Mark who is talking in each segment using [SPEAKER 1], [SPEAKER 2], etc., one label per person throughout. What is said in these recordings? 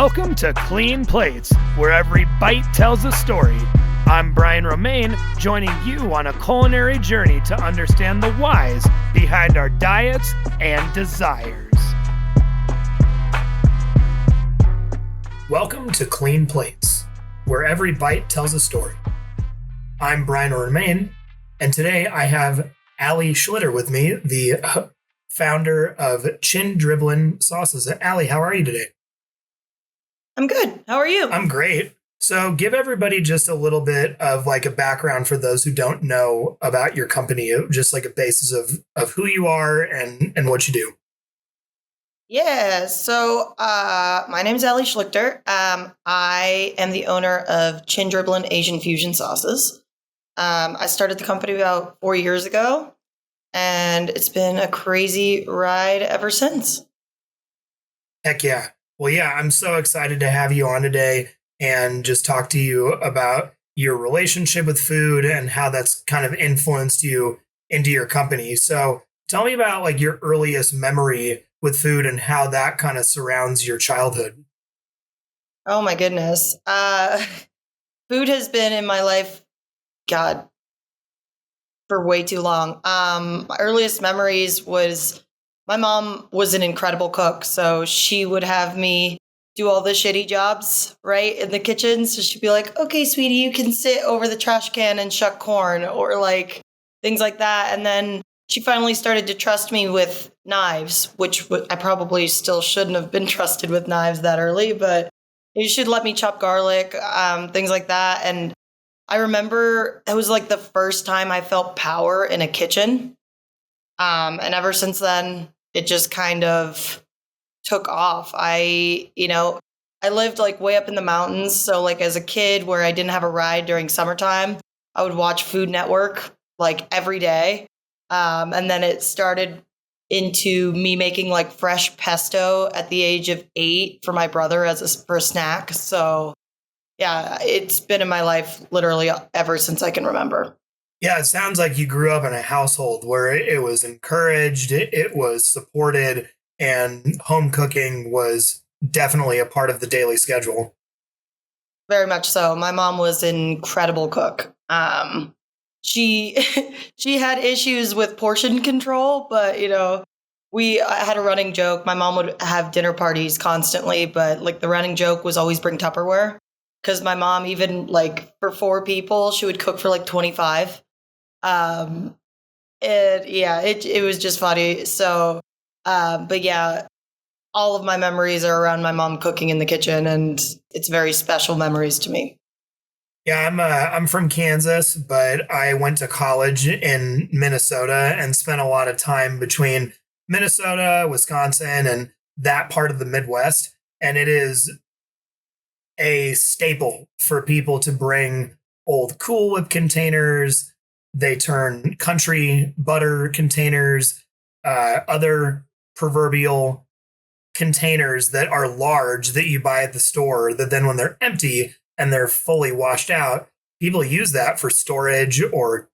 [SPEAKER 1] Welcome to Clean Plates, where every bite tells a story. I'm Brian Romain, joining you on a culinary journey to understand the whys behind our diets and desires. Welcome to Clean Plates, where every bite tells a story. I'm Brian Romain, and today I have Ali Schlichter with me, the founder of Chin Dribbling Sauces. Ali, how are you today?
[SPEAKER 2] I'm good. How are you?
[SPEAKER 1] I'm great. So give everybody just a little bit of like a background for those who don't know about your company, just like a basis of who you are and what you do.
[SPEAKER 2] Yeah. So my name is Ali Schlichter. I am the owner of Chin Dribbling Asian Fusion Sauces. I started the company about 4 years ago, and it's been a crazy ride ever since.
[SPEAKER 1] Heck yeah. Well, yeah, I'm so excited to have you on today and just talk to you about your relationship with food and how that's kind of influenced you into your company. So tell me about like your earliest memory with food and how that kind of surrounds your childhood.
[SPEAKER 2] Oh my goodness. Food has been in my life, God, for way too long. My earliest memories was my mom was an incredible cook, so she would have me do all the shitty jobs, right, in the kitchen. So she'd be like, okay, sweetie, you can sit over the trash can and shuck corn or like things like that. And then she finally started to trust me with knives, which I probably still shouldn't have been trusted with knives that early, but you should let me chop garlic, things like that. And I remember it was like the first time I felt power in a kitchen. And ever since then, it just kind of took off. I lived like way up in the mountains. So like as a kid where I didn't have a ride during summertime, I would watch Food Network like every day. And then it started into me making like fresh pesto at the age of 8 for my brother for a snack. So yeah, it's been in my life literally ever since I can remember.
[SPEAKER 1] Yeah, it sounds like you grew up in a household where it was encouraged, it was supported, and home cooking was definitely a part of the daily schedule.
[SPEAKER 2] Very much so. My mom was an incredible cook. She she had issues with portion control, but I had a running joke. My mom would have dinner parties constantly, but like the running joke was always bring Tupperware because my mom, even like for 4 people, she would cook for like 25. It was just funny. So, but yeah, all of my memories are around my mom cooking in the kitchen, and it's very special memories to me.
[SPEAKER 1] Yeah, I'm from Kansas, but I went to college in Minnesota and spent a lot of time between Minnesota, Wisconsin, and that part of the Midwest. And it is a staple for people to bring old Cool Whip containers. They turn country butter containers, other proverbial containers that are large that you buy at the store that then when they're empty and they're fully washed out, people use that for storage or,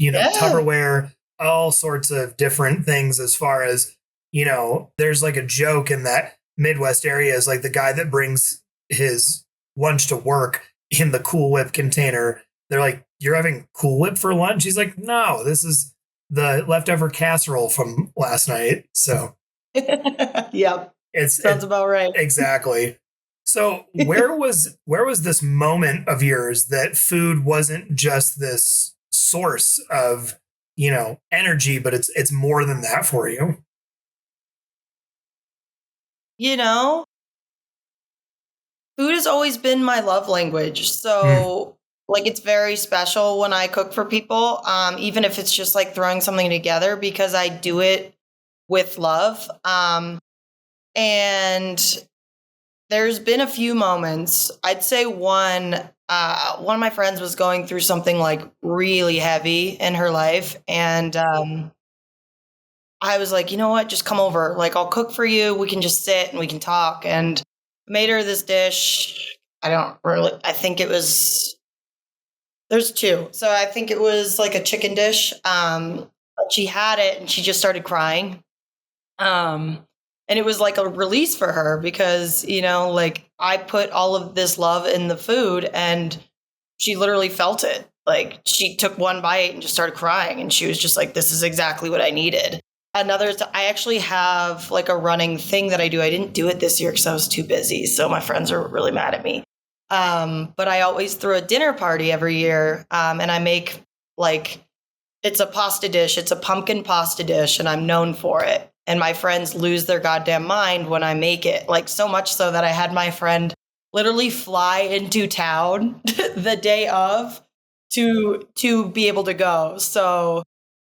[SPEAKER 1] Tupperware, all sorts of different things as far as, there's like a joke in that Midwest area is like the guy that brings his lunch to work in the Cool Whip container. They're like, you're having Cool Whip for lunch? He's like, no, this is the leftover casserole from last night. So
[SPEAKER 2] Yep. Sounds about right.
[SPEAKER 1] Exactly. So where was this moment of yours that food wasn't just this source of, energy, but it's more than that for you?
[SPEAKER 2] Food has always been my love language. So like it's very special when I cook for people, even if it's just like throwing something together because I do it with love. And there's been a few moments. I'd say one of my friends was going through something like really heavy in her life. And I was like, you know what? Just come over. Like, I'll cook for you. We can just sit and we can talk. And made her this dish. I think it was, there's 2. So I think it was like a chicken dish. But she had it and she just started crying. And it was like a release for her because, like I put all of this love in the food and she literally felt it. Like she took one bite and just started crying. And she was just like, this is exactly what I needed. I actually have like a running thing that I do. I didn't do it this year because I was too busy. So my friends are really mad at me. But I always throw a dinner party every year. And I make like, it's a pasta dish. It's a pumpkin pasta dish. And I'm known for it. And my friends lose their goddamn mind when I make it. Like so much so that I had my friend literally fly into town the day of to be able to go. So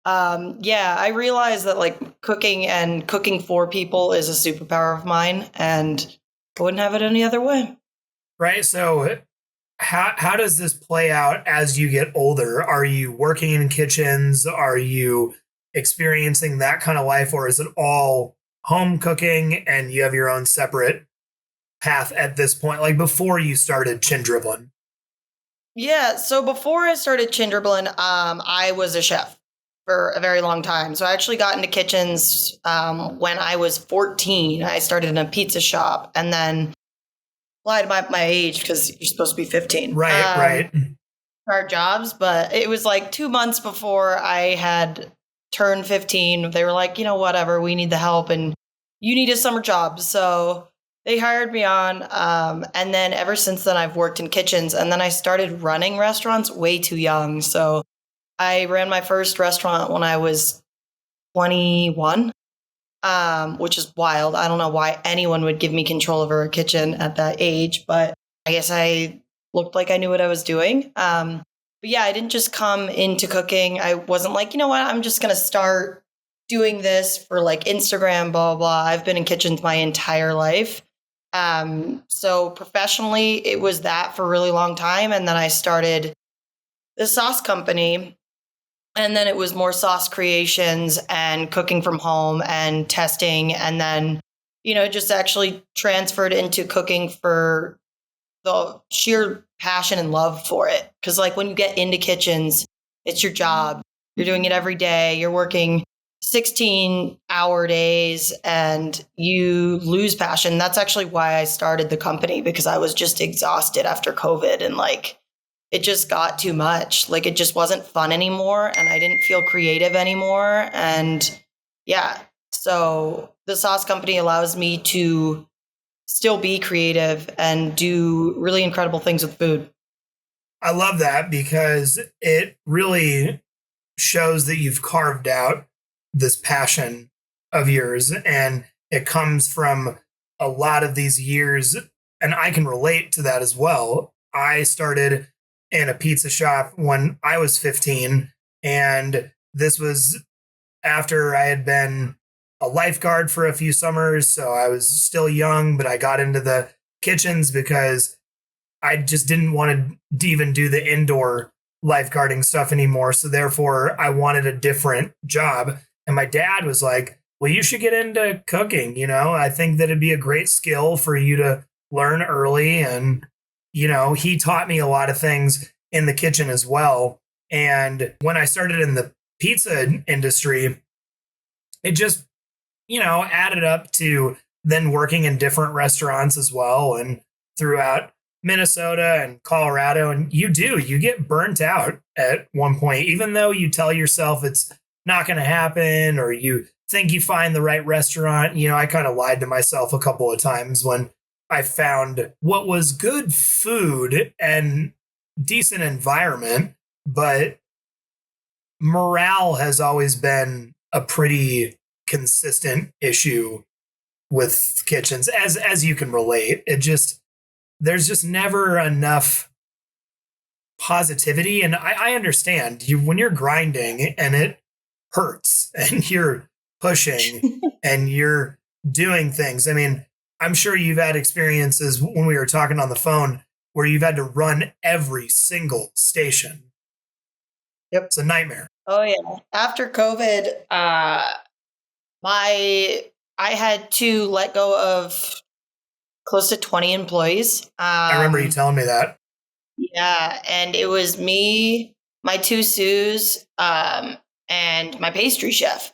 [SPEAKER 2] I realized that like cooking for people is a superpower of mine, and I wouldn't have it any other way.
[SPEAKER 1] Right. So how does this play out as you get older? Are you working in kitchens? Are you experiencing that kind of life, or is it all home cooking and you have your own separate path at this point, like before you started Chin Dribbling?
[SPEAKER 2] Yeah, so before I started Chin Dribbling, I was a chef for a very long time. So I actually got into kitchens when I was 14. I started in a pizza shop and then lied about my age because you're supposed to be 15.
[SPEAKER 1] Right.
[SPEAKER 2] Our jobs, but it was like 2 months before I had turned 15. They were like, whatever, we need the help and you need a summer job. So they hired me on. And then ever since then, I've worked in kitchens. And then I started running restaurants way too young. So I ran my first restaurant when I was 21, which is wild. I don't know why anyone would give me control over a kitchen at that age, but I guess I looked like I knew what I was doing. But yeah, I didn't just come into cooking. I wasn't like, I'm just going to start doing this for like Instagram, blah, blah, blah. I've been in kitchens my entire life. So professionally, it was that for a really long time. And then I started the sauce company. And then it was more sauce creations and cooking from home and testing. And then, just actually transferred into cooking for the sheer passion and love for it. Because like when you get into kitchens, it's your job. You're doing it every day. You're working 16-hour days and you lose passion. That's actually why I started the company, because I was just exhausted after COVID and like it just got too much. Like it just wasn't fun anymore and I didn't feel creative anymore. And yeah, so the sauce company allows me to still be creative and do really incredible things with food.
[SPEAKER 1] I love that because it really shows that you've carved out this passion of yours and it comes from a lot of these years. And I can relate to that as well. I started in a pizza shop when I was 15. And this was after I had been a lifeguard for a few summers. So I was still young, but I got into the kitchens because I just didn't want to even do the indoor lifeguarding stuff anymore. So therefore, I wanted a different job. And my dad was like, well, you should get into cooking. I think that it'd be a great skill for you to learn early. And he taught me a lot of things in the kitchen as well. And when I started in the pizza industry, it just, added up to then working in different restaurants as well and throughout Minnesota and Colorado. And you get burnt out at one point, even though you tell yourself it's not going to happen or you think you find the right restaurant. I kind of lied to myself a couple of times when I found what was good food and decent environment, but morale has always been a pretty consistent issue with kitchens, as you can relate. There's just never enough positivity. And I understand when you're grinding and it hurts and you're pushing and you're doing things. I mean, I'm sure you've had experiences when we were talking on the phone where you've had to run every single station.
[SPEAKER 2] Yep.
[SPEAKER 1] It's a nightmare.
[SPEAKER 2] Oh yeah. After COVID, I had to let go of close to 20 employees.
[SPEAKER 1] I remember you telling me that.
[SPEAKER 2] Yeah. And it was me, my two sous, and my pastry chef.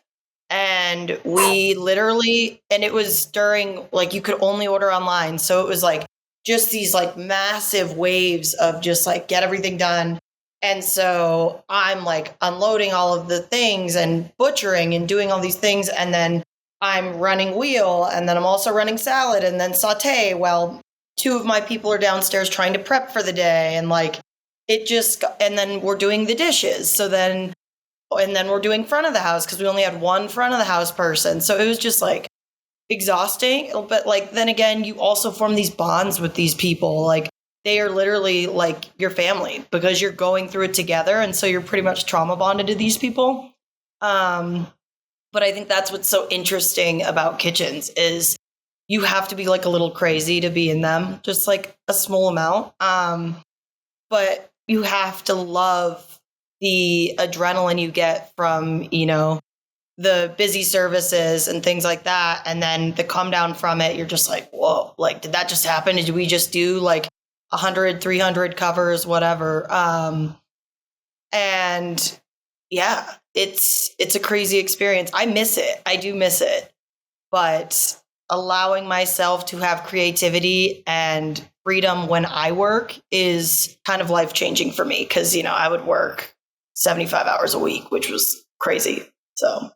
[SPEAKER 2] And we literally, and it was during, like, you could only order online. So it was like just these like massive waves of just like get everything done. And so I'm like unloading all of the things and butchering and doing all these things. And then I'm running wheel, and then I'm also running salad and then saute while two of my people are downstairs trying to prep for the day. And like it just, and then we're doing the dishes. So then, and then we're doing front of the house because we only had one front of the house person. So it was just like exhausting. But like, then again, you also form these bonds with these people. Like they are literally like your family because you're going through it together. And so you're pretty much trauma bonded to these people. But I think that's what's so interesting about kitchens is you have to be like a little crazy to be in them, just like a small amount. But you have to love the adrenaline you get from, you know, the busy services and things like that. And then the come down from it, you're just like, whoa, like, did that just happen? Did we just do like 100, 300 covers, whatever? And yeah, it's a crazy experience. I miss it. I do miss it. But allowing myself to have creativity and freedom when I work is kind of life-changing for me because, you know, I would work 75 hours a week, which was crazy. So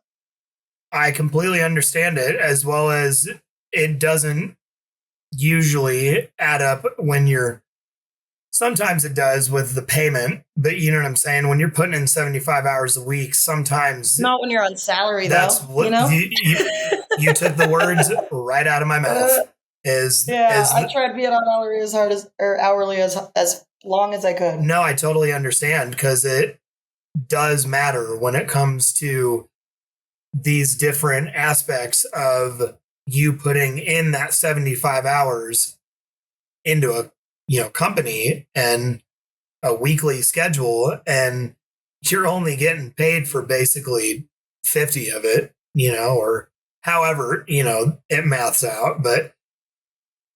[SPEAKER 1] I completely understand it, as well as it doesn't usually add up when you're, sometimes it does with the payment, but you know what I'm saying? When you're putting in 75 hours a week, sometimes
[SPEAKER 2] not when you're on salary
[SPEAKER 1] that's
[SPEAKER 2] though,
[SPEAKER 1] what
[SPEAKER 2] you know?
[SPEAKER 1] you took the words right out of my mouth.
[SPEAKER 2] I tried to be on hourly as hard as, or hourly as long as I could.
[SPEAKER 1] No, I totally understand because it does matter when it comes to these different aspects of you putting in that 75 hours into a, you know, company and a weekly schedule, and you're only getting paid for basically 50 of it, you know, or however, you know, it maths out. But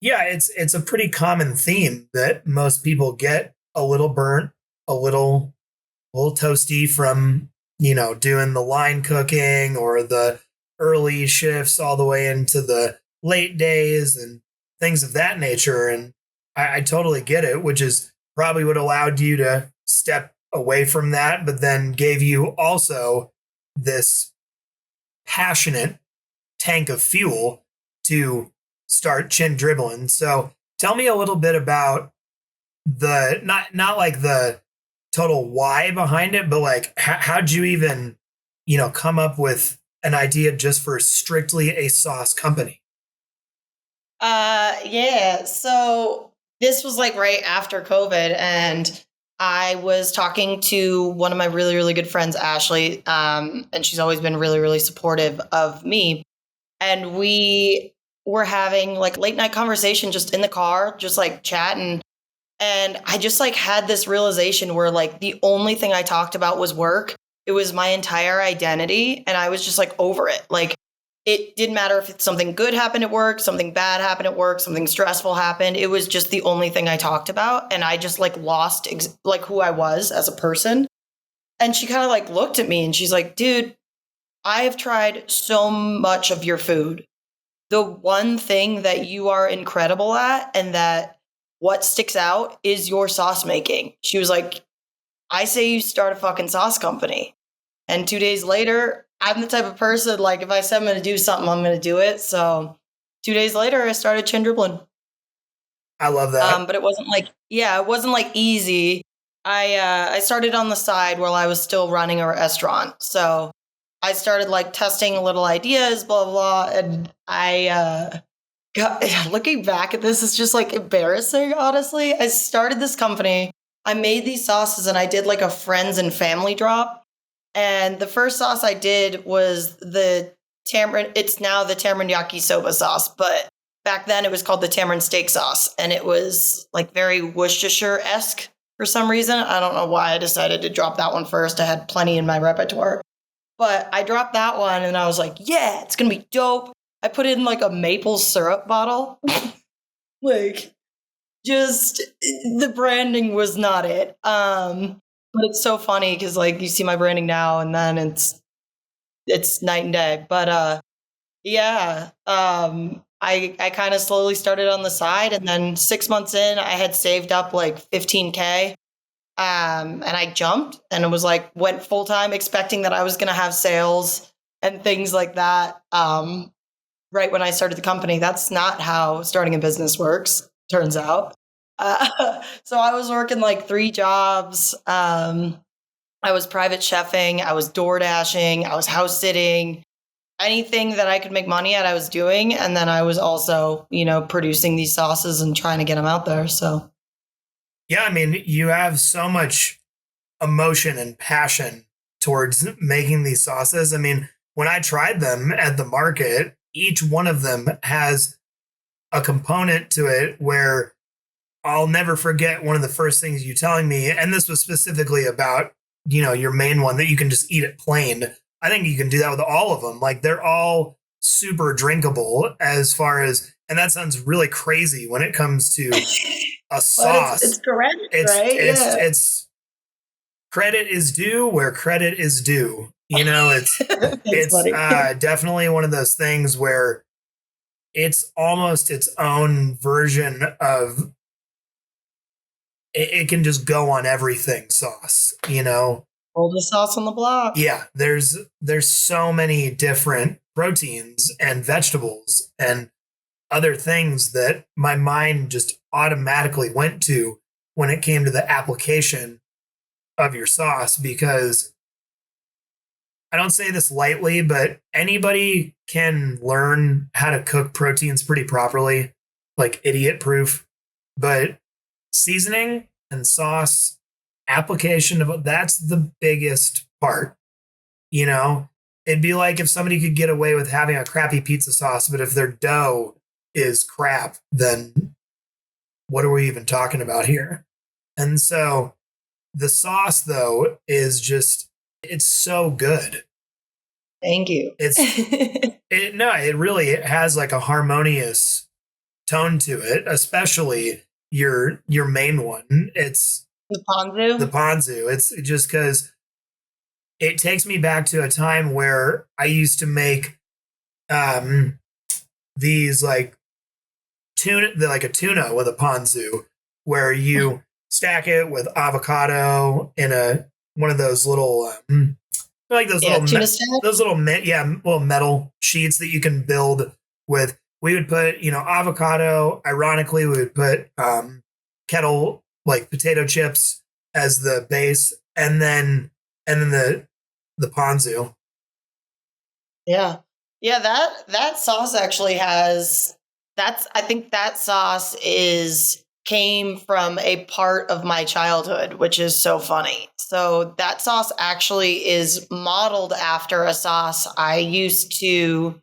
[SPEAKER 1] yeah, it's a pretty common theme that most people get a little burnt, a little toasty from, you know, doing the line cooking or the early shifts all the way into the late days and things of that nature. And I totally get it, which is probably what allowed you to step away from that, but then gave you also this passionate tank of fuel to start Chin Dribbling. So tell me a little bit about the, not like the total why behind it, but like how'd you even, you know, come up with an idea just for strictly a sauce company?
[SPEAKER 2] Yeah. So this was like right after COVID, and I was talking to one of my really, really good friends, Ashley, and she's always been really, really supportive of me. And we were having like late night conversation just in the car, just like chatting. And I just like had this realization where like the only thing I talked about was work. It was my entire identity. And I was just like over it. Like it didn't matter if something good happened at work, something bad happened at work, something stressful happened. It was just the only thing I talked about. And I just like lost like who I was as a person. And she kind of like looked at me and she's like, dude, I have tried so much of your food. The one thing that you are incredible at and that what sticks out is your sauce making. She was like, I say you start a fucking sauce company. And 2 days later, I'm the type of person, like, if I said I'm going to do something, I'm going to do it. So 2 days later, I started Chin Dribbling.
[SPEAKER 1] I love that.
[SPEAKER 2] But it wasn't like, yeah, it wasn't like easy. I started on the side while I was still running a restaurant. So I started like testing little ideas, blah, blah, blah. And looking back at this, it's just like embarrassing, honestly. I started this company. I made these sauces and I did like a friends and family drop. And the first sauce I did was the tamarind. It's now the tamarind yakisoba sauce, but back then it was called the tamarind steak sauce. And it was like very Worcestershire-esque for some reason. I don't know why I decided to drop that one first. I had plenty in my repertoire. But I dropped that one and I was like, yeah, it's going to be dope. I put it in like a maple syrup bottle. Like, just the branding was not it. But it's so funny because like you see my branding now and then it's it's night and day. But yeah, I kind of slowly started on the side, and then 6 months in, I had saved up like 15K. And I jumped and it was like went full time, expecting that I was going to have sales and things like that. Right when I started the company, that's not how starting a business works, turns out. So I was working like 3 jobs. I was private chefing, I was door dashing, I was house sitting, anything that I could make money at, I was doing. And then I was also, producing these sauces and trying to get them out there. So,
[SPEAKER 1] Yeah, I mean, you have so much emotion and passion towards making these sauces. I mean, when I tried them at the market, each one of them has a component to it where I'll never forget one of the first things you telling me, and this was specifically about, your main one that you can just eat it plain. I think you can do that with all of them. Like they're all super drinkable as far as, and that sounds really crazy when it comes to a sauce.
[SPEAKER 2] But it's correct, right?
[SPEAKER 1] It's credit is due where credit is due. It's definitely one of those things where it's almost its own version of it can just go on everything sauce,
[SPEAKER 2] Oldest sauce on the block.
[SPEAKER 1] Yeah, there's so many different proteins and vegetables and other things that my mind just automatically went to when it came to the application of your sauce, because I don't say this lightly, but anybody can learn how to cook proteins pretty properly, like idiot proof. But seasoning and sauce application that's the biggest part. It'd be like if somebody could get away with having a crappy pizza sauce, but if their dough is crap, then what are we even talking about here? And so the sauce, though, is just, it's so good.
[SPEAKER 2] Thank you.
[SPEAKER 1] It really has like a harmonious tone to it, especially your main one. It's
[SPEAKER 2] the ponzu.
[SPEAKER 1] The ponzu. It's just because it takes me back to a time where I used to make these like a tuna with a ponzu, where you stack it with avocado in one of those little like those little metal sheets that you can build with. We would put avocado. Ironically, we would put kettle like potato chips as the base, and then the ponzu.
[SPEAKER 2] Yeah. That sauce actually I think that sauce came from a part of my childhood, which is so funny. So that sauce actually is modeled after a sauce I used to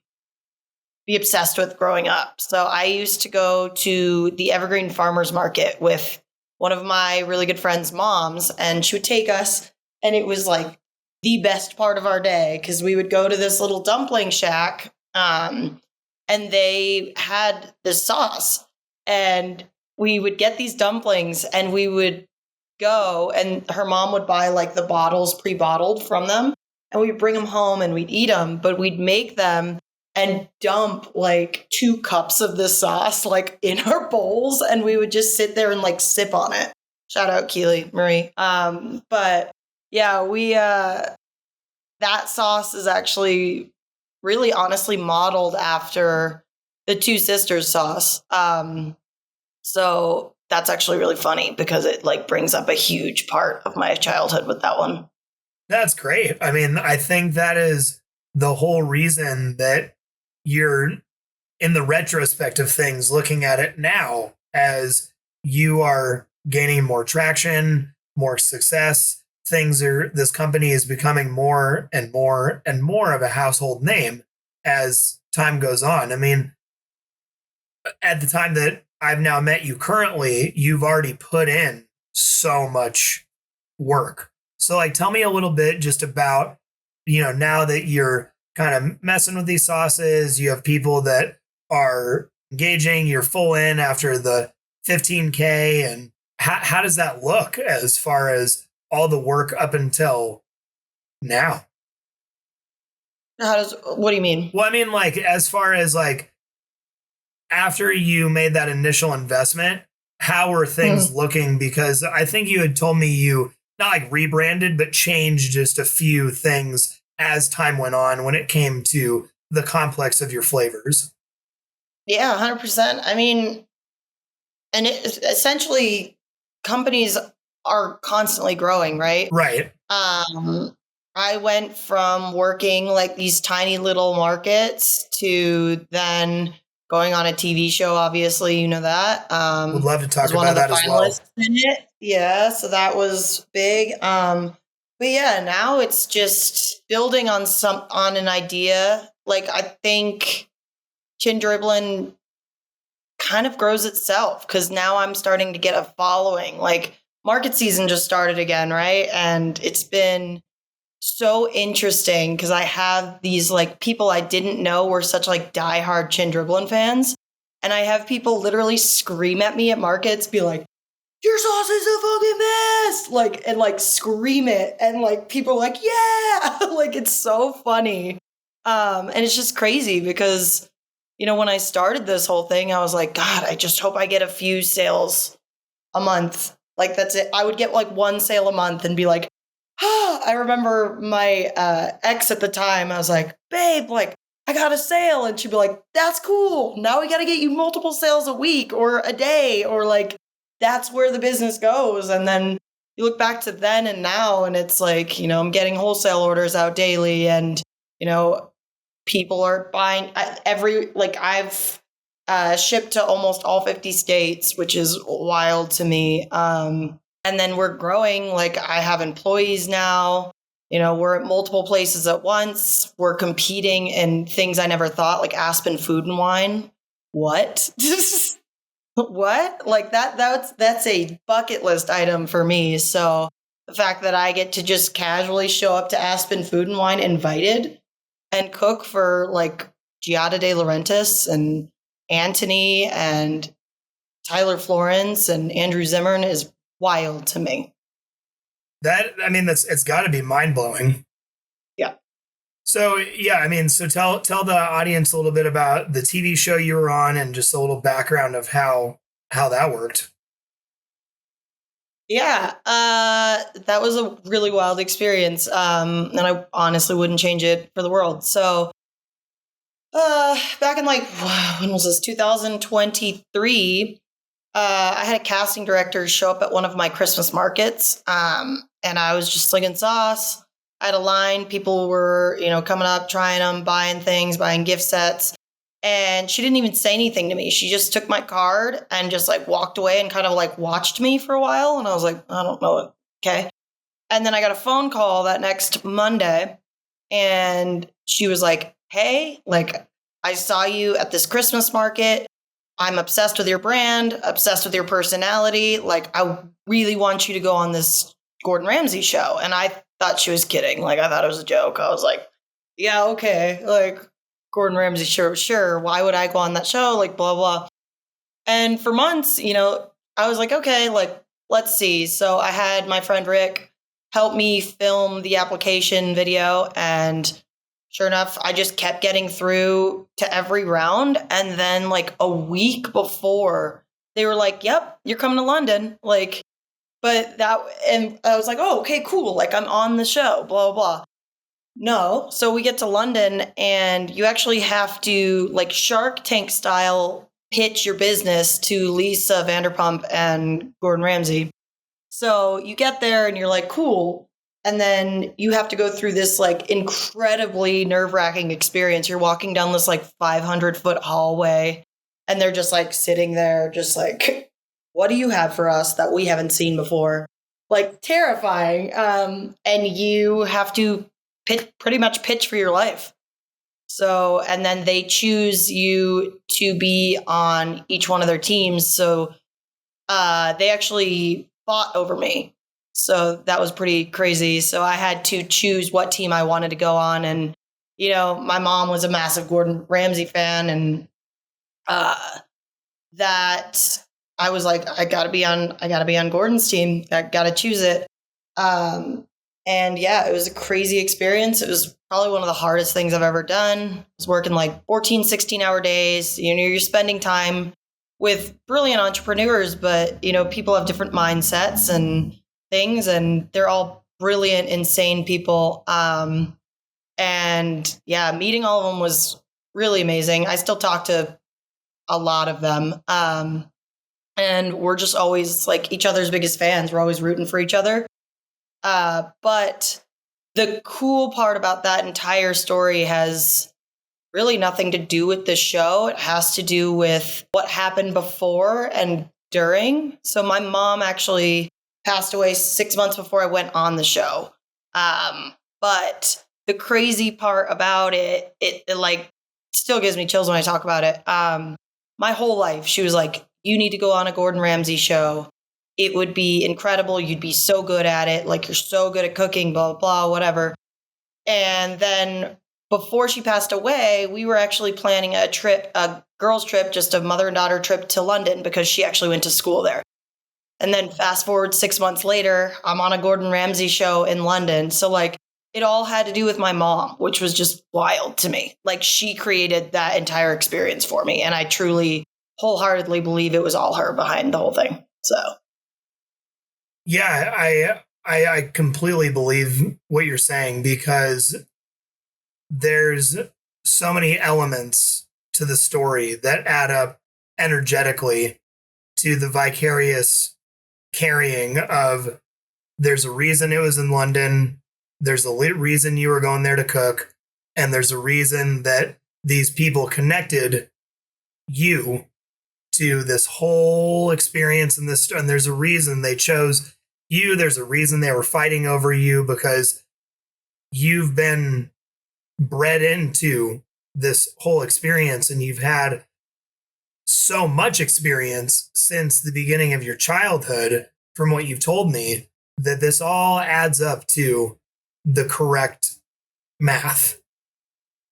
[SPEAKER 2] be obsessed with growing up. So I used to go to the Evergreen Farmers Market with one of my really good friends' moms, and she would take us, and it was like the best part of our day because we would go to this little dumpling shack, and they had this sauce, and we would get these dumplings, and we would go, and her mom would buy like the bottles pre-bottled from them, and we'd bring them home and we'd eat them, but we'd make them and dump like 2 cups of this sauce like in our bowls, and we would just sit there and like sip on it. Shout out Keely Marie. But yeah, we that sauce is actually really honestly modeled after the Two Sisters sauce. So that's actually really funny because it like brings up a huge part of my childhood with that one.
[SPEAKER 1] That's great. I mean, I think that is the whole reason that you're in the retrospect of things, looking at it now as you are gaining more traction, more success. This company is becoming more and more and more of a household name as time goes on. I mean, at the time that I've now met you currently, you've already put in so much work. So like, tell me a little bit just about, now that you're kind of messing with these sauces, you have people that are engaging, you're full in after the 15K, and how does that look as far as all the work up until now?
[SPEAKER 2] What do you mean?
[SPEAKER 1] Well, I mean, like, as far as like after you made that initial investment, how were things looking? Because I think you had told me you not like rebranded, but changed just a few things as time went on when it came to the complex of your flavors.
[SPEAKER 2] Yeah, 100%. I mean, and essentially companies are constantly growing, right?
[SPEAKER 1] Right.
[SPEAKER 2] I went from working like these tiny little markets to then going on a TV show. Obviously, you know that.
[SPEAKER 1] Would love to talk
[SPEAKER 2] Was one
[SPEAKER 1] about
[SPEAKER 2] of the
[SPEAKER 1] that as well.
[SPEAKER 2] finalists in it. Yeah, so that was big. But yeah, now it's just building on an idea. Like I think Chin Dribbling kind of grows itself because now I'm starting to get a following. Like market season just started again, right? And it's been so interesting because I have these like people I didn't know were such like diehard Chin Dribbling fans. And I have people literally scream at me at markets, be like, your sauce is the fucking best! Like, and like scream it. And like people are like, yeah! Like it's so funny. And it's just crazy because, you know, when I started this whole thing, I was like, God, I just hope I get a few sales a month. Like that's it. I would get like one sale a month and be like, I remember my ex at the time. I was like, babe, like, I got a sale. And she'd be like, that's cool. Now we got to get you multiple sales a week or a day, or like, that's where the business goes. And then you look back to then and now, and it's like, you know, I'm getting wholesale orders out daily, and, you know, people are buying I've shipped to almost all 50 states, which is wild to me. And then we're growing. Like I have employees now. You know, we're at multiple places at once. We're competing in things I never thought, like Aspen Food and Wine. What? What? Like that's a bucket list item for me. So the fact that I get to just casually show up to Aspen Food and Wine invited and cook for like Giada De Laurentiis and Anthony and Tyler Florence and Andrew Zimmern is wild to me.
[SPEAKER 1] That, I mean, it's got to be mind blowing.
[SPEAKER 2] Yeah.
[SPEAKER 1] So yeah, I mean, so tell the audience a little bit about the TV show you were on and just a little background of how that worked.
[SPEAKER 2] Yeah, that was a really wild experience, and I honestly wouldn't change it for the world. So, back in like when was this? 2023. I had a casting director show up at one of my Christmas markets, and I was just slinging sauce. I had a line. People were, you know, coming up, trying them, buying things, buying gift sets. And she didn't even say anything to me. She just took my card and just like walked away and kind of like watched me for a while. And I was like, I don't know. Okay. And then I got a phone call that next Monday, and she was like, hey, like, I saw you at this Christmas market. I'm obsessed with your brand, obsessed with your personality. Like, I really want you to go on this Gordon Ramsay show. And I thought she was kidding. Like, I thought it was a joke. I was like, yeah, okay. Like, Gordon Ramsay, sure. Why would I go on that show? Like, blah, blah. And for months, you know, I was like, okay, like, let's see. So I had my friend Rick help me film the application video. And sure enough, I just kept getting through to every round. And then, like, a week before, they were like, yep, you're coming to London. Like, and I was like, oh, okay, cool. Like, I'm on the show, blah, blah, blah. No. So we get to London, and you actually have to, like, Shark Tank style, pitch your business to Lisa Vanderpump and Gordon Ramsay. So you get there and you're like, cool. And then you have to go through this like incredibly nerve-wracking experience. You're walking down this like 500-foot hallway, and they're just like sitting there, just like, what do you have for us that we haven't seen before? Like terrifying. And you have to pretty much pitch for your life. So, and then they choose you to be on each one of their teams. So they actually fought over me. So that was pretty crazy. So I had to choose what team I wanted to go on. And, you know, my mom was a massive Gordon Ramsay fan. And that I was like, I gotta be on Gordon's team. I gotta choose it. And yeah, it was a crazy experience. It was probably one of the hardest things I've ever done. I was working like 14, 16-hour days. You're spending time with brilliant entrepreneurs, but people have different mindsets and things, and they're all brilliant, insane people. And yeah, meeting all of them was really amazing. I still talk to a lot of them. And we're just always like each other's biggest fans. We're always rooting for each other. But the cool part about that entire story has really nothing to do with the show. It has to do with what happened before and during. So my mom actually passed away 6 months before I went on the show. But the crazy part about it like still gives me chills when I talk about it. My whole life, she was like, you need to go on a Gordon Ramsay show. It would be incredible. You'd be so good at it. Like, you're so good at cooking, blah, blah, whatever. And then before she passed away, we were actually planning a girls' trip, just a mother and daughter trip to London because she actually went to school there. And then fast forward 6 months later, I'm on a Gordon Ramsay show in London. So like, it all had to do with my mom, which was just wild to me. Like, she created that entire experience for me. And I truly, wholeheartedly believe it was all her behind the whole thing. So.
[SPEAKER 1] Yeah, I completely believe what you're saying, because there's so many elements to the story that add up energetically to the vicarious carrying of, there's a reason it was in London, there's a reason you were going there to cook, and there's a reason that these people connected you to this whole experience in this, and there's a reason they chose you. There's a reason they were fighting over you, because you've been bred into this whole experience, and you've had so much experience since the beginning of your childhood, from what you've told me, that this all adds up to the correct math.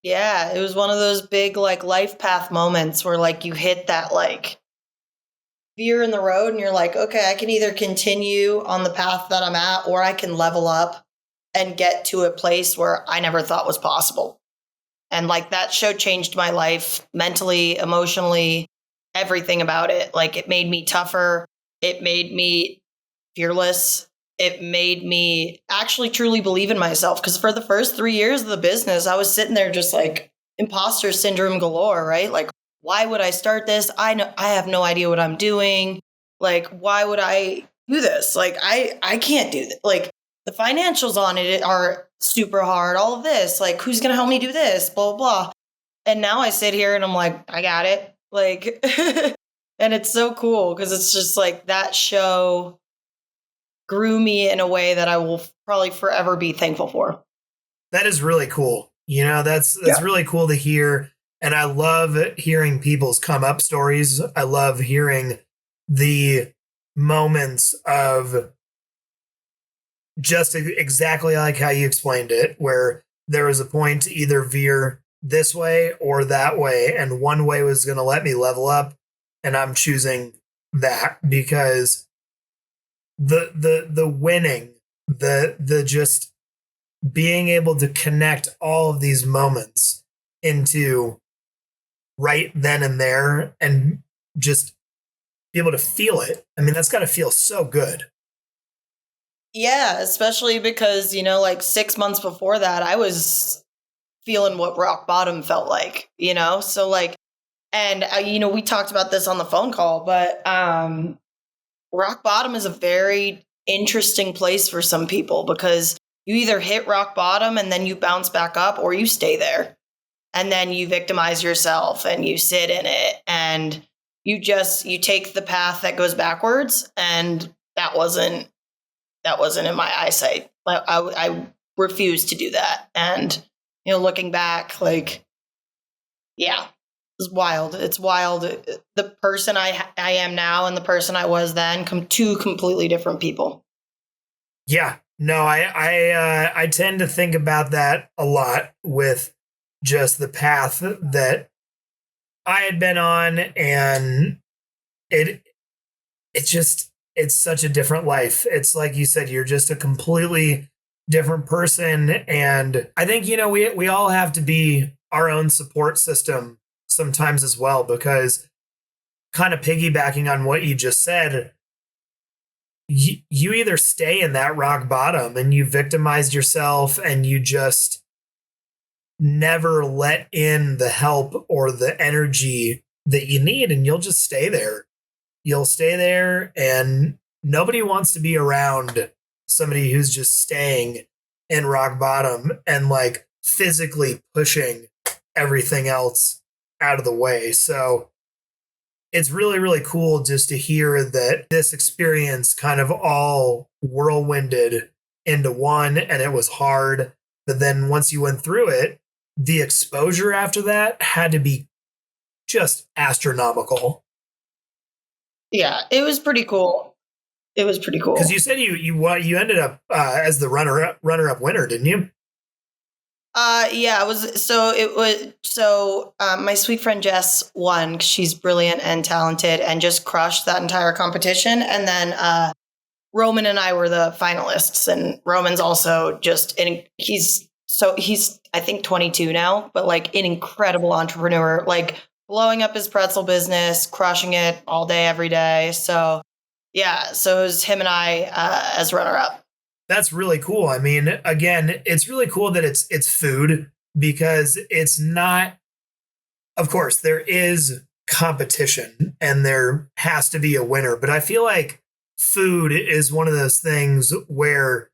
[SPEAKER 2] Yeah, it was one of those big like life path moments where like you hit that like veer in the road and you're like, okay, I can either continue on the path that I'm at, or I can level up and get to a place where I never thought was possible. And like, that show changed my life mentally, emotionally, everything about it. Like, it made me tougher. It made me fearless. It made me actually truly believe in myself. Because for the first 3 years of the business, I was sitting there just like imposter syndrome galore, right? Like, why would I start this? I have no idea what I'm doing. Like, why would I do this? Like, I can't do that. Like, the financials on it are super hard. All of this, like, who's going to help me do this? Blah, blah, blah. And now I sit here and I'm like, I got it. Like, and it's so cool because it's just like that show grew me in a way that I will probably forever be thankful for.
[SPEAKER 1] That is really cool. That's really cool to hear. And I love hearing people's come up stories. I love hearing the moments of just exactly like how you explained it, where there was a point to either veer this way or that way, and one way was going to let me level up, and I'm choosing that because the winning, the just being able to connect all of these moments into right then and there, and just be able to feel it. I mean, that's got to feel so good.
[SPEAKER 2] Yeah, especially because, like 6 months before that, I was feeling what rock bottom felt like, So like, and, we talked about this on the phone call, but rock bottom is a very interesting place for some people, because you either hit rock bottom and then you bounce back up, or you stay there and then you victimize yourself and you sit in it and you take the path that goes backwards. And that wasn't in my eyesight. I refused to do that. And, looking back, like, yeah, it's wild. It's wild. The person I am now and the person I was then, two completely different people.
[SPEAKER 1] Yeah, no, I tend to think about that a lot with just the path that I had been on, and it's such a different life. It's like you said, you're just a completely different person. And I think, we all have to be our own support system sometimes as well, because kind of piggybacking on what you just said, you either stay in that rock bottom and you victimized yourself and you just never let in the help or the energy that you need, and you'll just stay there. You'll stay there, and nobody wants to be around somebody who's just staying in rock bottom and like physically pushing everything else out of the way. So it's really, really cool just to hear that this experience kind of all whirlwinded into one, and it was hard. But then once you went through it, the exposure after that had to be just astronomical.
[SPEAKER 2] Yeah, it was pretty cool. It was pretty cool.
[SPEAKER 1] Because you said you ended up as the runner-up winner, didn't you?
[SPEAKER 2] Yeah, my sweet friend Jess won 'cause she's brilliant and talented and just crushed that entire competition. And then Roman and I were the finalists, and Roman's also he's I think 22 now, but like an incredible entrepreneur, like blowing up his pretzel business, crushing it all day, every day. So yeah, so it was him and I as runner up.
[SPEAKER 1] That's really cool. I mean, again, it's really cool that it's food, because it's not, of course, there is competition and there has to be a winner, but I feel like food is one of those things where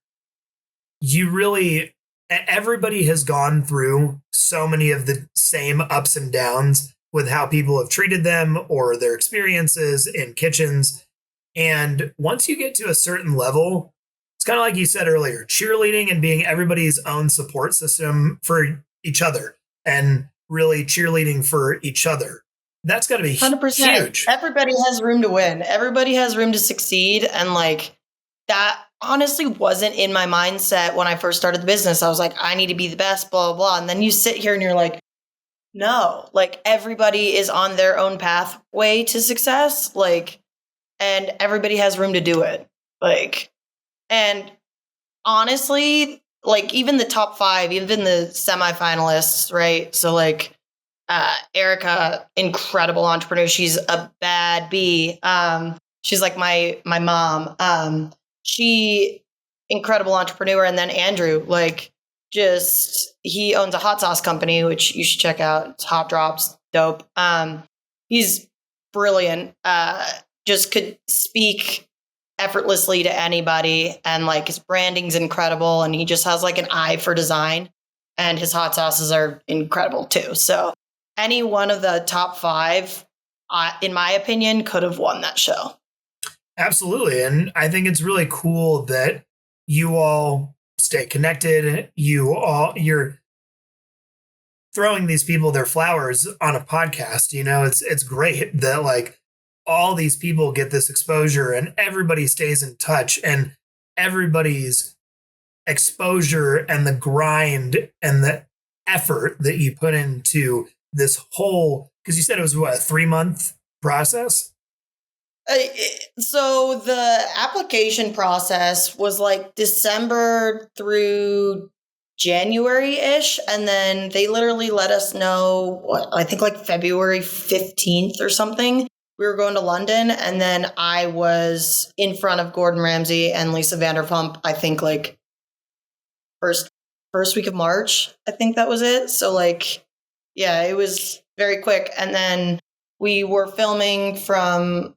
[SPEAKER 1] everybody has gone through so many of the same ups and downs with how people have treated them or their experiences in kitchens. And once you get to a certain level, it's kind of like you said earlier, cheerleading and being everybody's own support system for each other and really cheerleading for each other. That's got to be 100%. Huge.
[SPEAKER 2] Everybody has room to win. Everybody has room to succeed. And like that honestly wasn't in my mindset when I first started the business. I was like, I need to be the best, blah, blah, blah. And then you sit here and you're like, no, like everybody is on their own pathway to success. Like, and everybody has room to do it. Like, and honestly, like even the top 5, even the semifinalists, right? So like Erica, incredible entrepreneur. She's a bad bee. She's like my mom. She incredible entrepreneur. And then Andrew, like he owns a hot sauce company, which you should check out. It's Hot Drops, dope. He's brilliant. Just could speak effortlessly to anybody, and like his branding's incredible, and he just has like an eye for design, and his hot sauces are incredible too. So any one of the top 5, in my opinion, could have won that show.
[SPEAKER 1] Absolutely. And I think it's really cool that you all stay connected. You're throwing these people their flowers on a podcast. It's great that like all these people get this exposure and everybody stays in touch, and everybody's exposure and the grind and the effort that you put into this whole, because you said it was what, a 3-month process?
[SPEAKER 2] So the application process was like December through January-ish, and then they literally let us know, I think like February 15th or something. We were going to London, and then I was in front of Gordon Ramsay and Lisa Vanderpump, I think like first week of March. I think that was it. So like, yeah, it was very quick. And then we were filming from,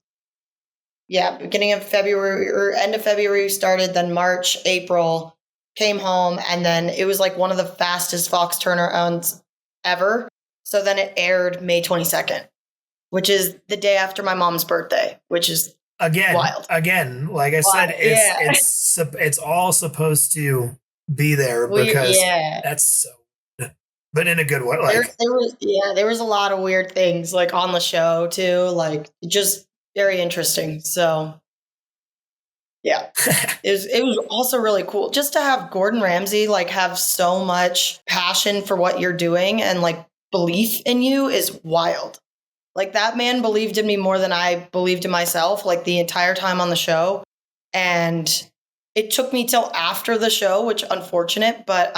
[SPEAKER 2] beginning of February or end of February started, then March, April, came home, and then it was like one of the fastest Fox turnarounds ever. So then it aired May 22nd. Which is the day after my mom's birthday, which is wild.
[SPEAKER 1] Again, like I said, it's all supposed to be there because that's so, but in a good way. Like
[SPEAKER 2] there was a lot of weird things like on the show too, like just very interesting. So yeah, it was also really cool just to have Gordon Ramsay like have so much passion for what you're doing, and like belief in you is wild. Like that man believed in me more than I believed in myself, like the entire time on the show. And it took me till after the show, which unfortunate, but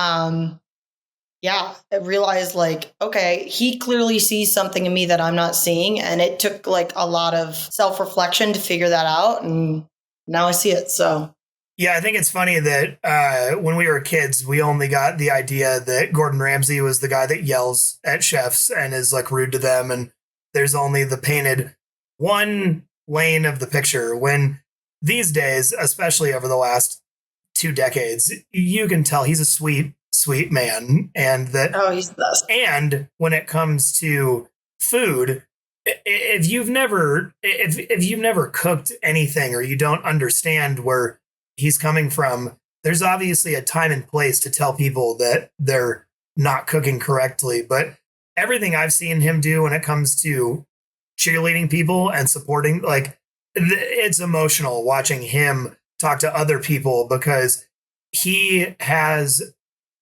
[SPEAKER 2] yeah, I realized like, okay, he clearly sees something in me that I'm not seeing. And it took like a lot of self-reflection to figure that out. And now I see it. So
[SPEAKER 1] Yeah, I think it's funny that when we were kids, we only got the idea that Gordon Ramsay was the guy that yells at chefs and is like rude to them. And there's only the painted one lane of the picture. When these days, especially over the last 2 decades, you can tell he's a sweet, sweet man. And that,
[SPEAKER 2] oh, he's the best.
[SPEAKER 1] and when it comes to food, if you've never cooked anything or you don't understand where he's coming from, there's obviously a time and place to tell people that they're not cooking correctly. But everything I've seen him do when it comes to cheerleading people and supporting, like, it's emotional watching him talk to other people because he has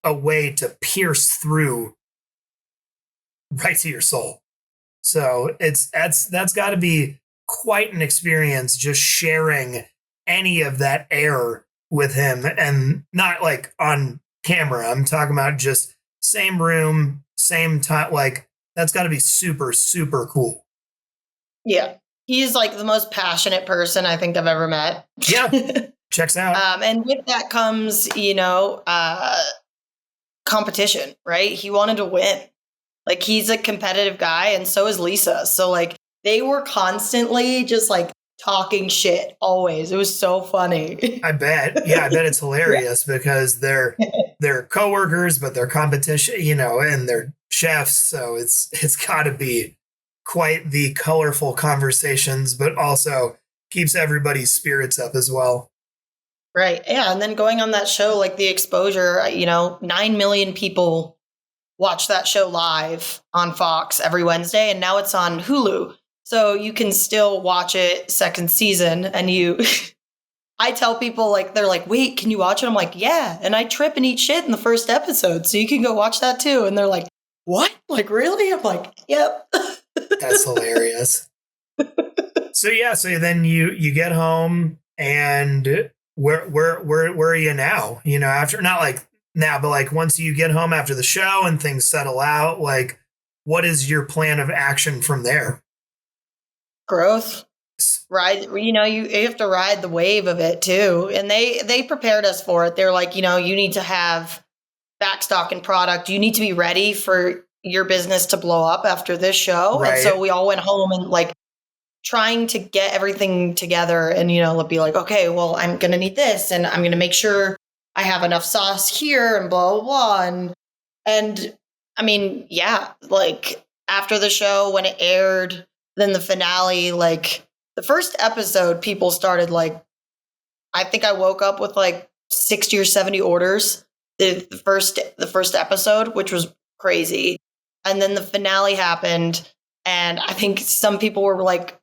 [SPEAKER 1] a way to pierce through right to your soul. So that's got to be quite an experience, just sharing any of that air with him, and not like on camera. I'm talking about just same room, same time. Like, that's got to be super, super cool.
[SPEAKER 2] Yeah. He's like the most passionate person I think I've ever met.
[SPEAKER 1] Yeah. Checks out.
[SPEAKER 2] And with that comes, competition, right? He wanted to win. Like, he's a competitive guy, and so is Lisa. So like they were constantly just like talking shit always. It was so funny.
[SPEAKER 1] I bet. Yeah, I bet it's hilarious because they're coworkers, but they're competition, and they're chefs. So it's got to be quite the colorful conversations, but also keeps everybody's spirits up as well.
[SPEAKER 2] Right. Yeah. And then going on that show, like the exposure, 9 million people watch that show live on Fox every Wednesday, and now it's on Hulu. So you can still watch it second season. And I tell people, like, they're like, wait, can you watch it? I'm like, yeah. And I trip and eat shit in the first episode. So you can go watch that too. And they're like, what? Like, really? I'm like, yep.
[SPEAKER 1] That's hilarious. So then you get home, and where are you now? After, not like now, but like once you get home after the show and things settle out, like, what is your plan of action from there?
[SPEAKER 2] Growth. Ride, you have to ride the wave of it too. And they prepared us for it. They're like, you need to have backstock and product. You need to be ready for your business to blow up after this show. Right. And so we all went home and like trying to get everything together and, be like, okay, well, I'm going to need this, and I'm going to make sure I have enough sauce here and blah, blah, blah. And I mean, yeah, like after the show, when it aired, then the finale, like the first episode, people started like, I think I woke up with like 60 or 70 orders the first episode, which was crazy. And then the finale happened, and I think some people were like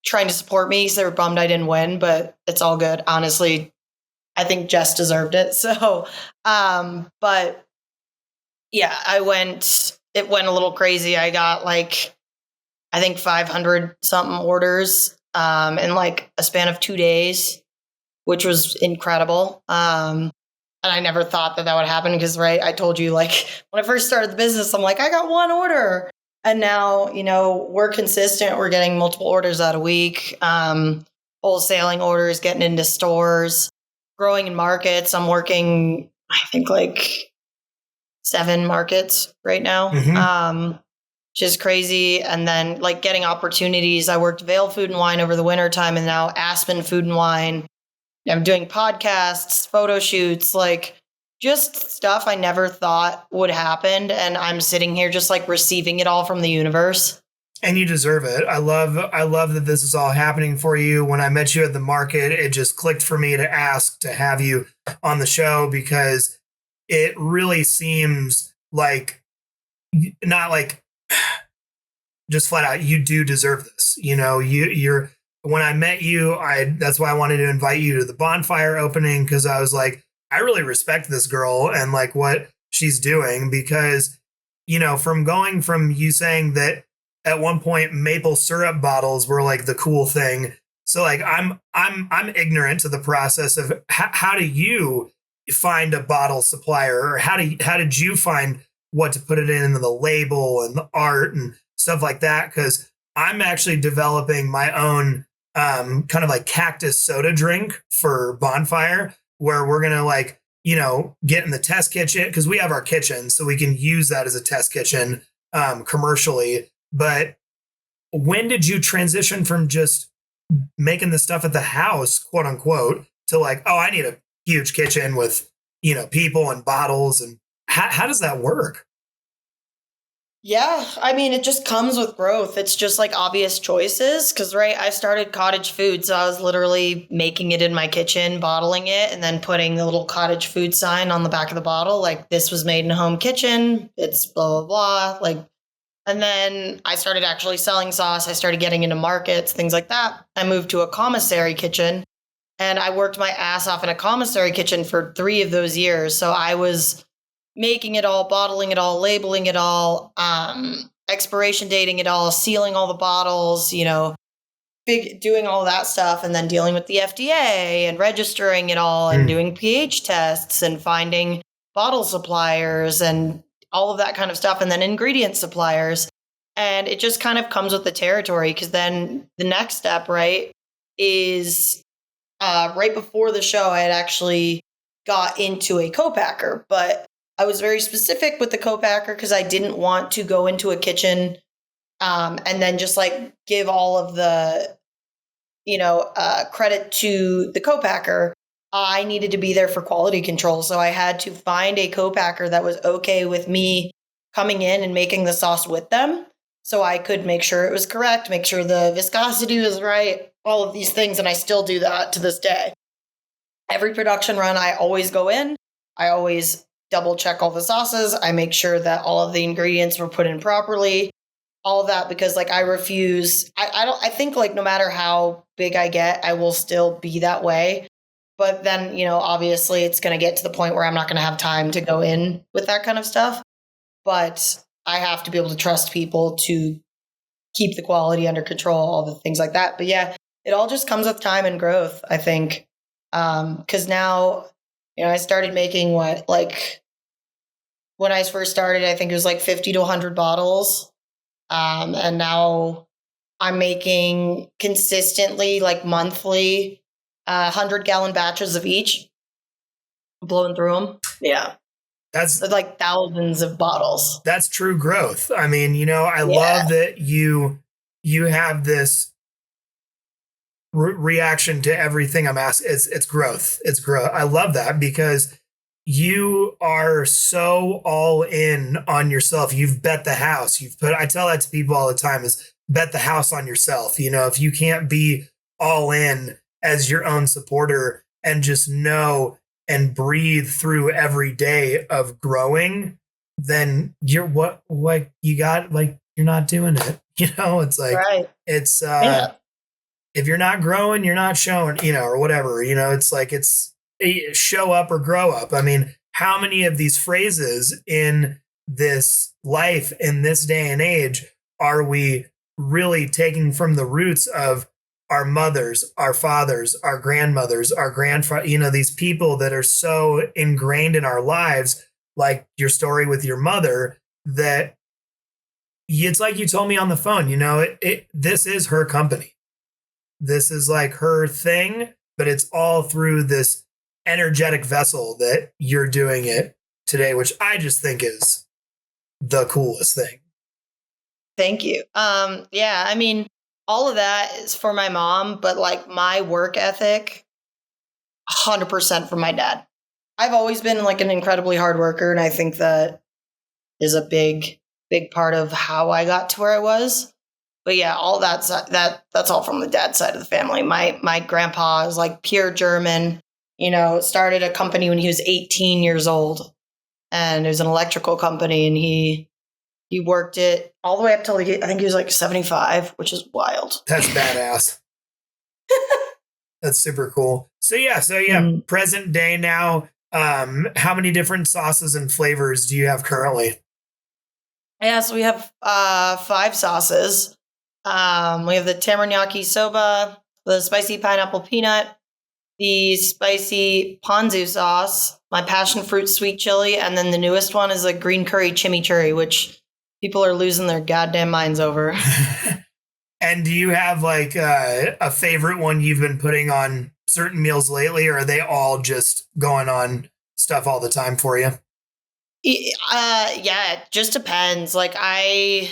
[SPEAKER 2] trying to support me, so they were bummed I didn't win, but it's all good. Honestly, I think Jess deserved it. So, but yeah, it went a little crazy. I got like, I think 500 something orders in like a span of 2 days, which was incredible. And I never thought that would happen because, right, I told you, like, when I first started the business, I'm like, I got one order. And now, we're consistent. We're getting multiple orders out a week, wholesaling orders, getting into stores, growing in markets. I'm working, I think, like 7 markets right now. Mm-hmm. Which is crazy. And then like getting opportunities. I worked Vail Food and Wine over the winter time, and now Aspen Food and Wine. I'm doing podcasts, photo shoots, like just stuff I never thought would happen. And I'm sitting here just like receiving it all from the universe.
[SPEAKER 1] And you deserve it. I love that this is all happening for you. When I met you at the market, it just clicked for me to ask to have you on the show, because it really seems like, not like, just flat out, you do deserve this. You're when I met you, that's why I wanted to invite you to the bonfire opening, because I was like, I really respect this girl and like what she's doing, because, from going from you saying that at one point maple syrup bottles were like the cool thing, So like I'm ignorant to the process of how do you find a bottle supplier, or how did you find what to put it in, and the label and the art and stuff like that? Because I'm actually developing my own kind of like cactus soda drink for Bonfire, where we're gonna like, get in the test kitchen, because we have our kitchen, so we can use that as a test kitchen commercially. But when did you transition from just making the stuff at the house, quote unquote, to like, oh, I need a huge kitchen with, people and bottles, and how does that work?
[SPEAKER 2] Yeah, I mean, it just comes with growth. It's just like obvious choices. Cause, right, I started cottage food. So I was literally making it in my kitchen, bottling it, and then putting the little cottage food sign on the back of the bottle. Like, this was made in a home kitchen. It's blah, blah, blah. Like, and then I started actually selling sauce. I started getting into markets, things like that. I moved to a commissary kitchen, and I worked my ass off in a commissary kitchen for 3 of those years. So I was making it all, bottling it all, labeling it all, expiration dating it all, sealing all the bottles, doing all that stuff, and then dealing with the FDA and registering it all and doing pH tests and finding bottle suppliers and all of that kind of stuff, and then ingredient suppliers. And it just kind of comes with the territory, because then the next step, right, is right before the show, I had actually got into a co-packer, but I was very specific with the co-packer because I didn't want to go into a kitchen and then just like give all of the, credit to the co-packer. I needed to be there for quality control. So I had to find a co-packer that was okay with me coming in and making the sauce with them, so I could make sure it was correct, make sure the viscosity was right, all of these things. And I still do that to this day. Every production run, I always go in. I always double check all the sauces. I make sure that all of the ingredients were put in properly, all of that, because like I refuse, I think like no matter how big I get, I will still be that way. But then, obviously it's going to get to the point where I'm not going to have time to go in with that kind of stuff. But I have to be able to trust people to keep the quality under control, all the things like that. But yeah, it all just comes with time and growth, I think. Because now, I started making when I first started, I think it was like 50 to 100 bottles. And now I'm making consistently, like monthly, 100-gallon batches of each, blowing through them. Yeah.
[SPEAKER 1] That's
[SPEAKER 2] like thousands of bottles.
[SPEAKER 1] That's true growth. I mean, I love that you have this reaction to everything I'm asking. It's growth. It's growth. I love that, because you are so all in on yourself. You've bet the house. I tell that to people all the time, is bet the house on yourself. If you can't be all in as your own supporter and just know and breathe through every day of growing, then you're you're not doing it. It's like,
[SPEAKER 2] right.
[SPEAKER 1] It's if you're not growing, you're not showing, or whatever, it's like, it's show up or grow up. I mean, how many of these phrases in this life, in this day and age, are we really taking from the roots of our mothers, our fathers, our grandmothers, our grandfathers, these people that are so ingrained in our lives, like your story with your mother, that it's like you told me on the phone, this is her company. This is like her thing, but it's all through this energetic vessel that you're doing it today, which I just think is the coolest thing.
[SPEAKER 2] Thank you. Yeah, I mean, all of that is for my mom, but like my work ethic, 100% from my dad. I've always been like an incredibly hard worker, and I think that is a big part of how I got to where I was. But yeah, all that's all from the dad side of the family. My grandpa is like pure German, started a company when he was 18 years old, and it was an electrical company, and he worked it all the way up till I think he was like 75, which is wild.
[SPEAKER 1] That's badass. That's super cool. So present day now, how many different sauces and flavors do you have currently?
[SPEAKER 2] Yeah, so we have 5 sauces. We have the teppanyaki soba, the spicy pineapple peanut, the spicy ponzu sauce, my passion fruit sweet chili, and then the newest one is a green curry chimichurri, which people are losing their goddamn minds over.
[SPEAKER 1] And do you have like a favorite one you've been putting on certain meals lately, or are they all just going on stuff all the time for you?
[SPEAKER 2] Yeah, it just depends. Like the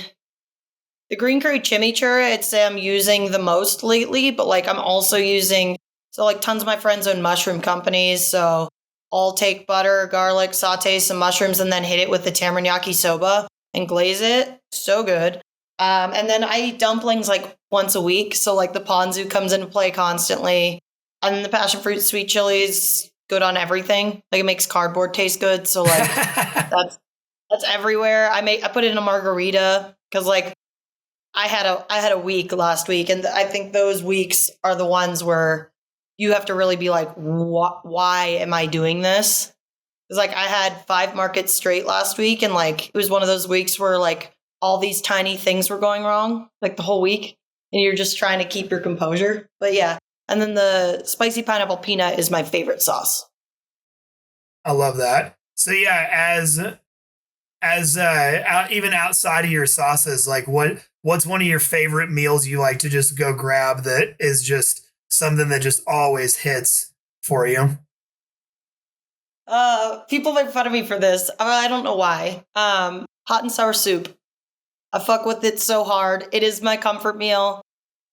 [SPEAKER 2] green curry chimichurri, I'd say I'm using the most lately, but like I'm also using, so like tons of my friends own mushroom companies. So I'll take butter, garlic, saute some mushrooms, and then hit it with the tamarind yakisoba and glaze it. So good. And then I eat dumplings like once a week. So like the ponzu comes into play constantly. And then the passion fruit sweet chili is good on everything. Like it makes cardboard taste good. So like that's everywhere. I put it in a margarita because like I had a week last week, and I think those weeks are the ones where you have to really be like, why am I doing this? Because like I had 5 markets straight last week, and like it was one of those weeks where like all these tiny things were going wrong, like the whole week, and you're just trying to keep your composure. But yeah, and then the spicy pineapple peanut is my favorite sauce.
[SPEAKER 1] I love that. So yeah, even outside of your sauces, like what's one of your favorite meals you like to just go grab that is just something that just always hits for you?
[SPEAKER 2] People make fun of me for this. I don't know why. Hot and sour soup. I fuck with it so hard. It is my comfort meal.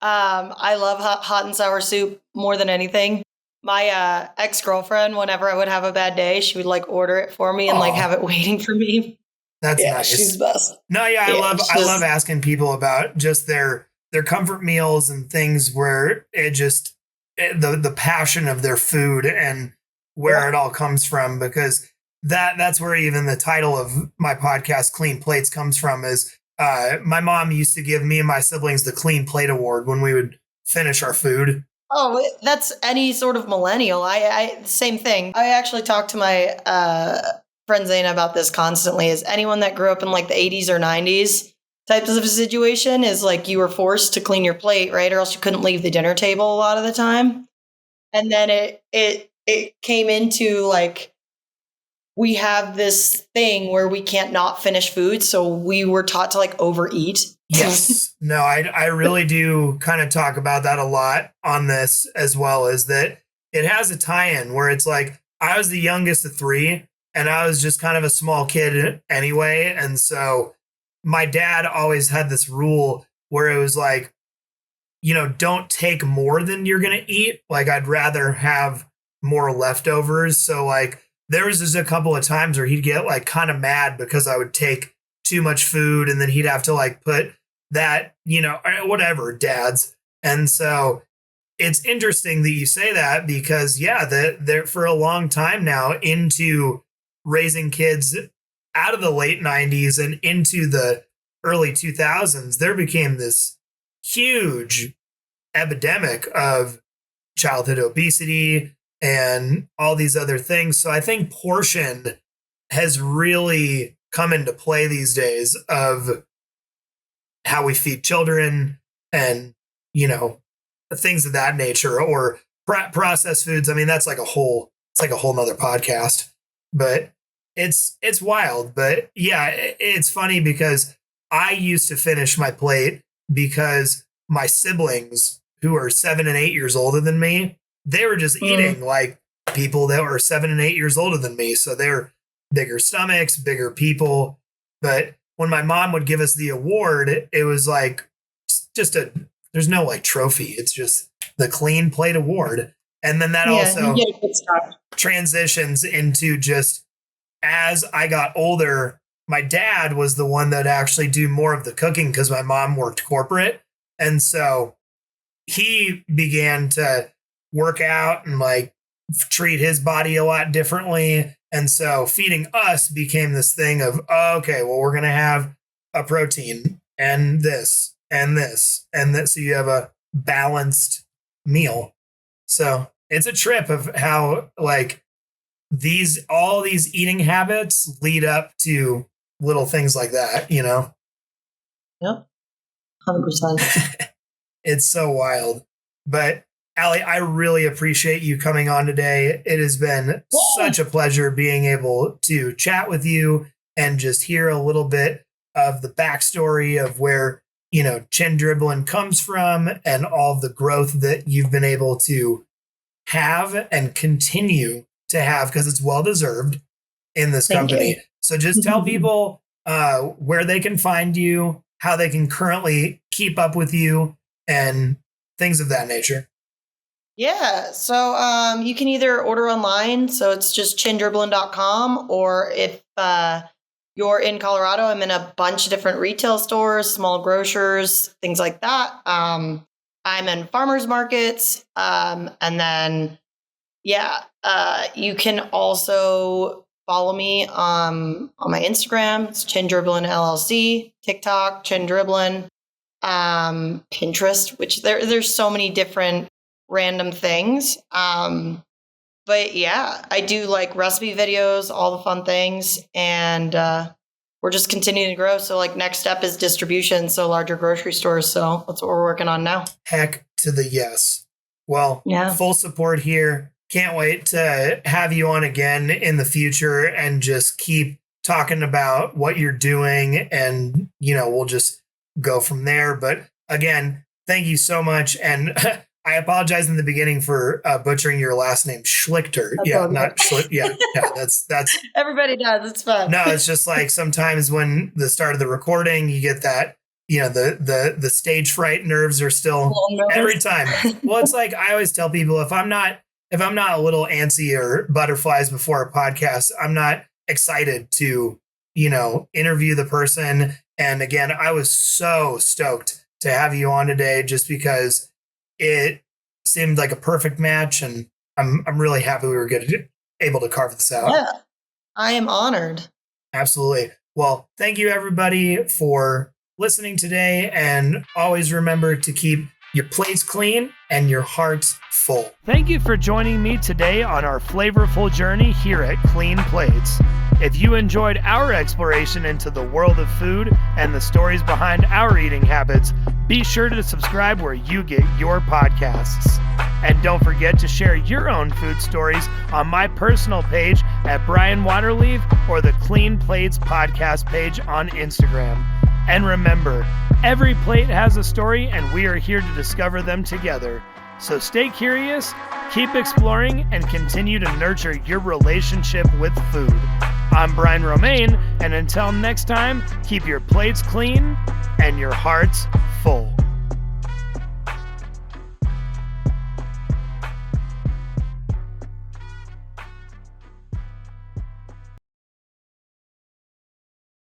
[SPEAKER 2] I love hot and sour soup more than anything. My ex-girlfriend, whenever I would have a bad day, she would like order it for me and like have it waiting for me.
[SPEAKER 1] That's
[SPEAKER 2] yeah,
[SPEAKER 1] nice.
[SPEAKER 2] She's the best.
[SPEAKER 1] No, yeah, I love asking people about just their comfort meals and things where the passion of their food and where it all comes from, because that's where even the title of my podcast, Clean Plates, comes from. Is my mom used to give me and my siblings the Clean Plate Award when we would finish our food.
[SPEAKER 2] Oh, that's any sort of millennial. I same thing. I actually talk to my friend Zaina about this constantly. Is anyone that grew up in like the 80s or 90s types of a situation is like you were forced to clean your plate, right? Or else you couldn't leave the dinner table a lot of the time. And then it came into like, we have this thing where we can't not finish food. So we were taught to like overeat.
[SPEAKER 1] Yes. No, I really do kind of talk about that a lot on this as well, is that it has a tie-in where it's like I was the youngest of 3 and I was just kind of a small kid anyway. And so my dad always had this rule where it was like, don't take more than you're going to eat. Like I'd rather have more leftovers. So like there was just a couple of times where he'd get like kind of mad because I would take too much food, and then he'd have to like put that, whatever, dads. And so it's interesting that you say that, because yeah, that for a long time now, into raising kids out of the late 90s and into the early 2000s, there became this huge epidemic of childhood obesity and all these other things. So I think portion has really come into play these days of how we feed children and, things of that nature, or processed foods. I mean, it's like a whole nother podcast, but it's wild. But yeah, it's funny because I used to finish my plate because my siblings, who are 7 and 8 years older than me, they were just eating like people that were 7 and 8 years older than me. So they're bigger stomachs, bigger people. But when my mom would give us the award, it was like there's no like trophy. It's just the Clean Plate Award. And then that also transitions into just, as I got older, my dad was the one that actually do more of the cooking because my mom worked corporate. And so he began to work out and like treat his body a lot differently. And so feeding us became this thing of, oh, okay, well, we're going to have a protein and this and this and this. So you have a balanced meal. So it's a trip of how like all these eating habits lead up to little things like that,
[SPEAKER 2] Yep. 100%.
[SPEAKER 1] It's so wild. But Ali, I really appreciate you coming on today. It has been such a pleasure being able to chat with you and just hear a little bit of the backstory of where, Chin Dribbling comes from and all of the growth that you've been able to have and continue to have, because it's well deserved in this company. So just tell people where they can find you, how they can currently keep up with you, and things of that nature.
[SPEAKER 2] Yeah, so you can either order online, so it's just chindribbling.com, or if you're in Colorado, I'm in a bunch of different retail stores, small grocers, things like that. I'm in farmers markets, and then you can also follow me on my Instagram. It's Chin Dribbling LLC, TikTok, Chin Dribbling, Pinterest, which there's so many different random things. But yeah, I do like recipe videos, all the fun things, and we're just continuing to grow. So like next step is distribution, so larger grocery stores. So that's what we're working on now.
[SPEAKER 1] Heck to the yes. Well, full support here. Can't wait to have you on again in the future and just keep talking about what you're doing, and we'll just go from there. But again, thank you so much. And I apologize in the beginning for butchering your last name, Schlichter. Not Schlichter. Yeah, that's
[SPEAKER 2] everybody does. It's fun.
[SPEAKER 1] No, it's just like sometimes when the start of the recording, you get that, the stage fright nerves are still every time. Well, it's like I always tell people, if I'm not a little antsy or butterflies before a podcast, I'm not excited to, interview the person. And again, I was so stoked to have you on today, just because it seemed like a perfect match, and I'm really happy we were able to carve this out.
[SPEAKER 2] Yeah, I am honored.
[SPEAKER 1] Absolutely. Well, thank you everybody for listening today, and always remember to keep your plates clean and your hearts full. Thank you for joining me today on our flavorful journey here at Clean Plates. If you enjoyed our exploration into the world of food and the stories behind our eating habits, be sure to subscribe where you get your podcasts. And don't forget to share your own food stories on my personal page at Brian Waterleaf or the Clean Plates podcast page on Instagram. And remember, every plate has a story, and we are here to discover them together. So stay curious, keep exploring, and continue to nurture your relationship with food. I'm Brian Romain, and until next time, keep your plates clean and your hearts